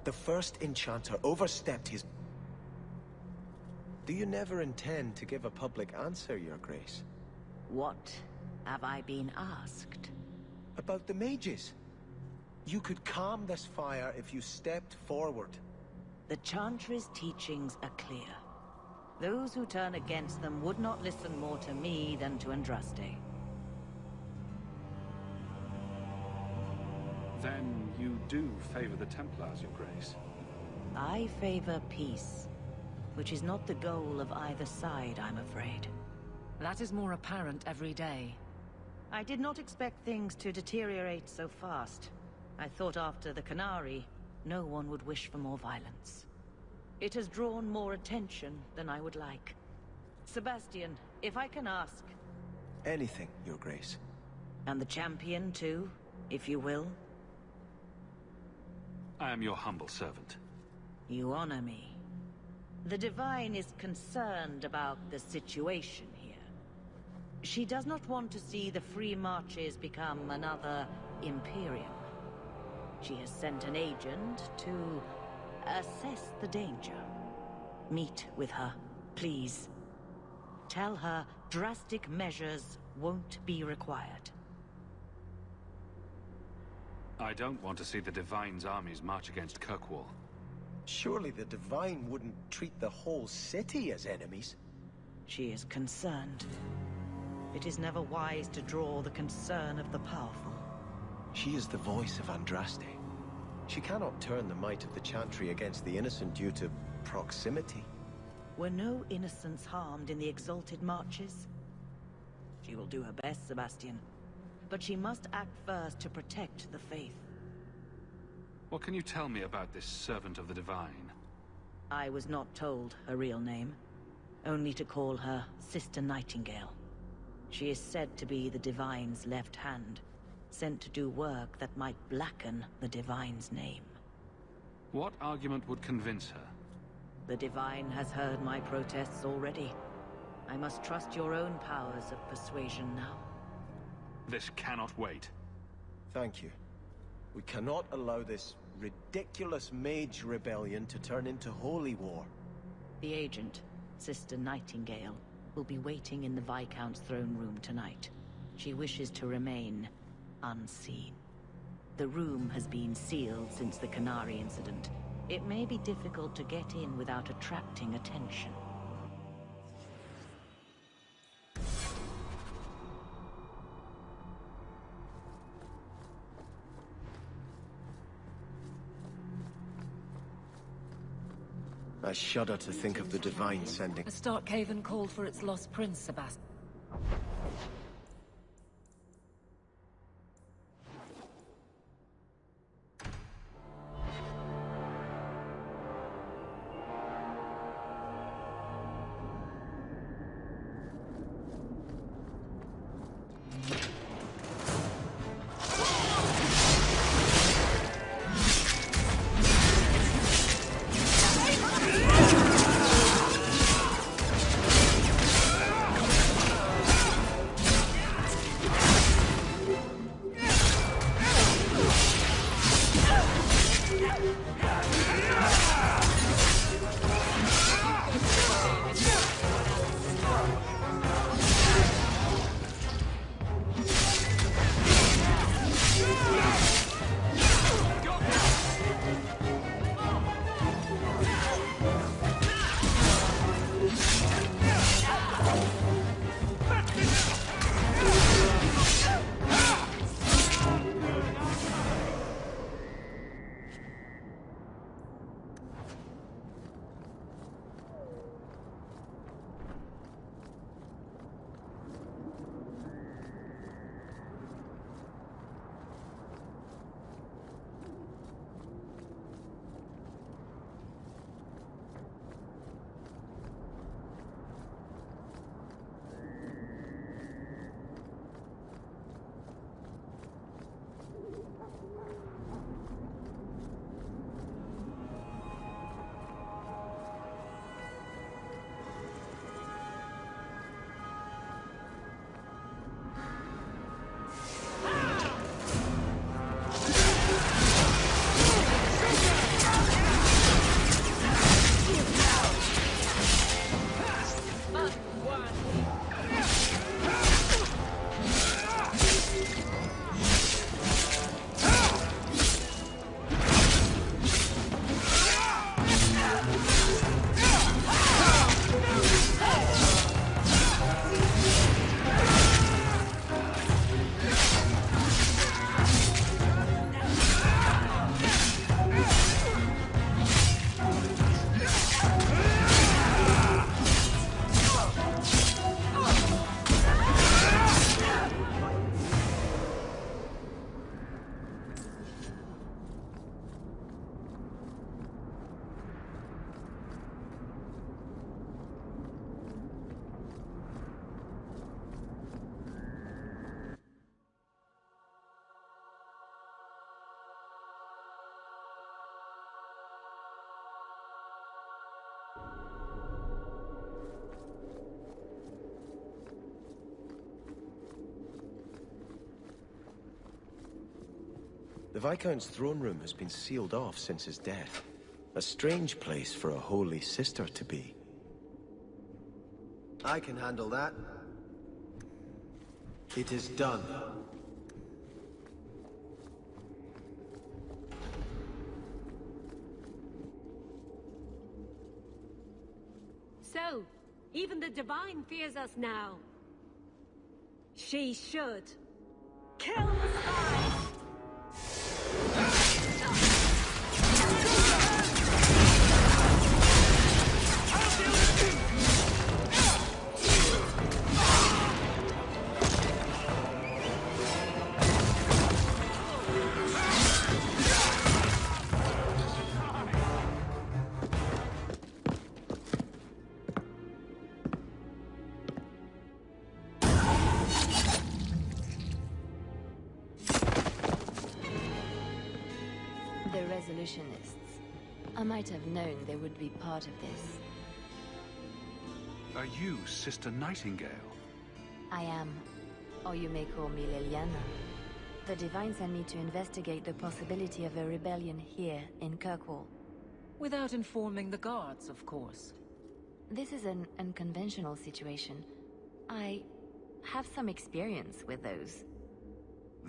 The first enchanter overstepped his... Do you never intend to give a public answer, Your Grace? What have I been asked? About the mages. You could calm this fire if you stepped forward. The Chantry's teachings are clear. Those who turn against them would not listen more to me than to Andraste. Then you do favor the Templars, Your Grace? I favor peace, which is not the goal of either side, I'm afraid. That is more apparent every day. I did not expect things to deteriorate so fast. I thought after the Canary, no one would wish for more violence. It has drawn more attention than I would like. Sebastian, if I can ask... Anything, Your Grace. And the champion too, if you will? I am your humble servant. You honor me. The Divine is concerned about the situation here. She does not want to see the Free Marches become another Imperium. She has sent an agent to assess the danger. Meet with her, please. Tell her drastic measures won't be required. I don't want to see the Divine's armies march against Kirkwall. Surely the Divine wouldn't treat the whole city as enemies. She is concerned. It is never wise to draw the concern of the powerful. She is the voice of Andraste. She cannot turn the might of the Chantry against the innocent due to proximity. Were no innocents harmed in the exalted marches? She will do her best, Sebastian. But she must act first to protect the faith. What can you tell me about this servant of the Divine? I was not told her real name. Only to call her Sister Nightingale. She is said to be the Divine's left hand, sent to do work that might blacken the Divine's name. What argument would convince her? The Divine has heard my protests already. I must trust your own powers of persuasion now. This cannot wait. Thank you. We cannot allow this ridiculous mage rebellion to turn into holy war. The agent, Sister Nightingale, will be waiting in the Viscount's throne room tonight. She wishes to remain unseen. The room has been sealed since the Canary incident. It may be difficult to get in without attracting attention. I shudder to think of the Divine sending... The Starkhaven called for its lost prince, Sebastian. The Viscount's throne room has been sealed off since his death. A strange place for a holy sister to be. I can handle that. It is done. So, even the Divine fears us now. She should. Kill the spies! The Resolutionists. I might have known they would be part of this. Are you Sister Nightingale? I am. Or you may call me Liliana. The Divine sent me to investigate the possibility of a rebellion here in Kirkwall. Without informing the guards, of course. This is an unconventional situation. I have some experience with those.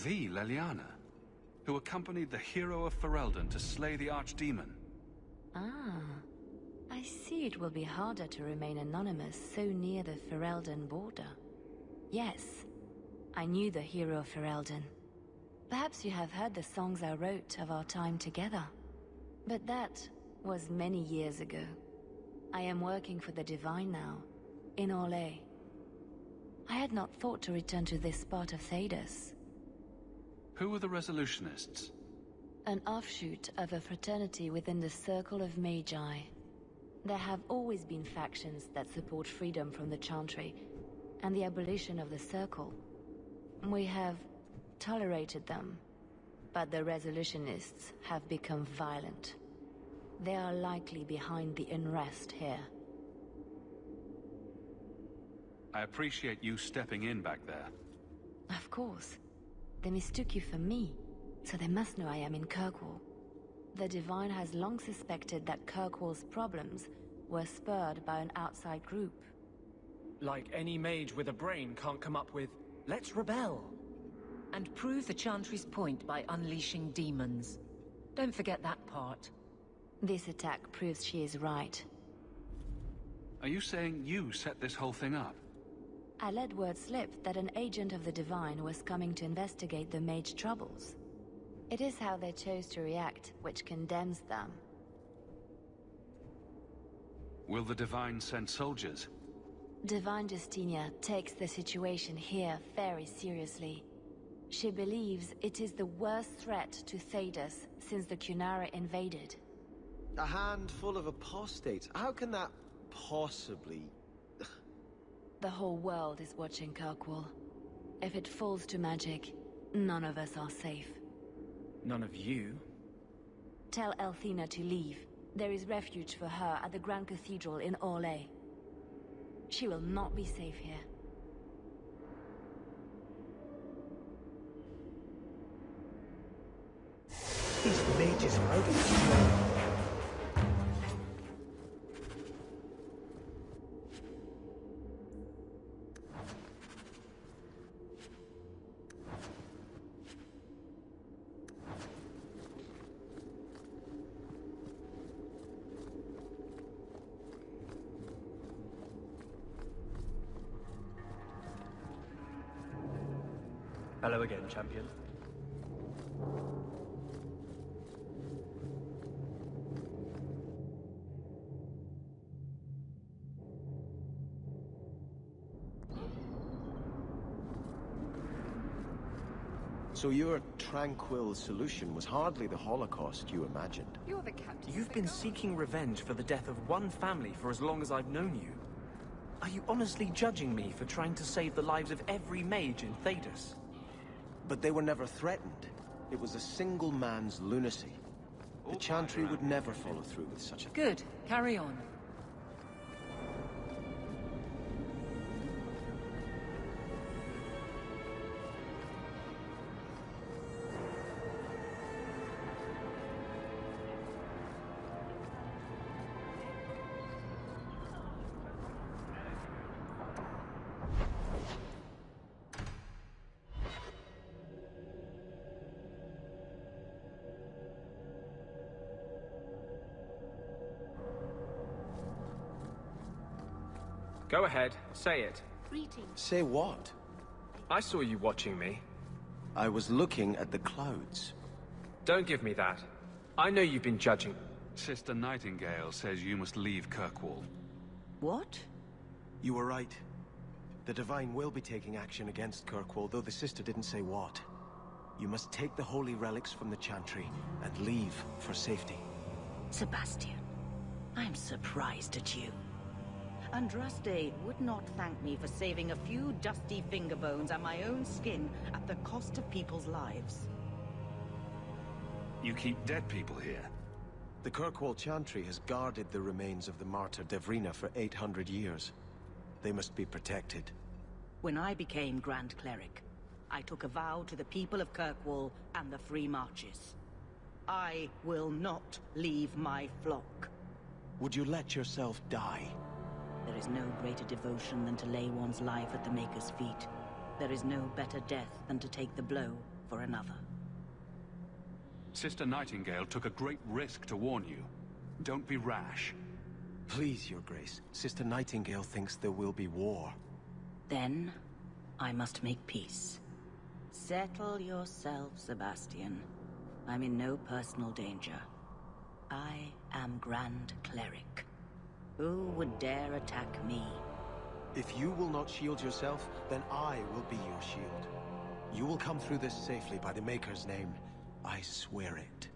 The Liliana, who accompanied the hero of Ferelden to slay the Archdemon. Ah. I see it will be harder to remain anonymous so near the Ferelden border. Yes, I knew the hero of Ferelden. Perhaps you have heard the songs I wrote of our time together. But that was many years ago. I am working for the Divine now, in Orlais. I had not thought to return to this part of Thedas. Who are the Resolutionists? An offshoot of a fraternity within the Circle of Magi. There have always been factions that support freedom from the Chantry and the abolition of the Circle. We have tolerated them, but the Resolutionists have become violent. They are likely behind the unrest here. I appreciate you stepping in back there. Of course. They mistook you for me, so they must know I am in Kirkwall. The Divine has long suspected that Kirkwall's problems were spurred by an outside group. Like any mage with a brain can't come up with, let's rebel. And prove the Chantry's point by unleashing demons. Don't forget that part. This attack proves she is right. Are you saying you set this whole thing up? I let word slip that an agent of the Divine was coming to investigate the mage troubles. It is how they chose to react, which condemns them. Will the Divine send soldiers? Divine Justinia takes the situation here very seriously. She believes it is the worst threat to Thedas since the Cunara invaded. A handful of apostates. How can that possibly... The whole world is watching Kirkwall. If it falls to magic, none of us are safe. None of you? Tell Elthina to leave. There is refuge for her at the Grand Cathedral in Orlais. She will not be safe here. These mages are out of control. Hello again, champion. So your tranquil solution was hardly the Holocaust you imagined. You're the captain. You've been seeking revenge for the death of one family for as long as I've known you. Are you honestly judging me for trying to save the lives of every mage in Thedas? But they were never threatened. It was a single man's lunacy. The Chantry would never follow through with such a thing. Good. Carry on. Go ahead, say it. Greetings. Say what? I saw you watching me. I was looking at the clouds. Don't give me that. I know you've been judging. Sister Nightingale says you must leave Kirkwall. What? You were right. The Divine will be taking action against Kirkwall, though the sister didn't say what. You must take the holy relics from the Chantry and leave for safety. Sebastian, I'm surprised at you. Andraste would not thank me for saving a few dusty finger bones and my own skin at the cost of people's lives. You keep dead people here. The Kirkwall Chantry has guarded the remains of the martyr Devrina for 800 years. They must be protected. When I became Grand Cleric, I took a vow to the people of Kirkwall and the Free Marches. I will not leave my flock. Would you let yourself die? There is no greater devotion than to lay one's life at the Maker's feet. There is no better death than to take the blow for another. Sister Nightingale took a great risk to warn you. Don't be rash. Please, Your Grace. Sister Nightingale thinks there will be war. Then, I must make peace. Settle yourself, Sebastian. I'm in no personal danger. I am Grand Cleric. Who would dare attack me? If you will not shield yourself, then I will be your shield. You will come through this safely by the Maker's name. I swear it.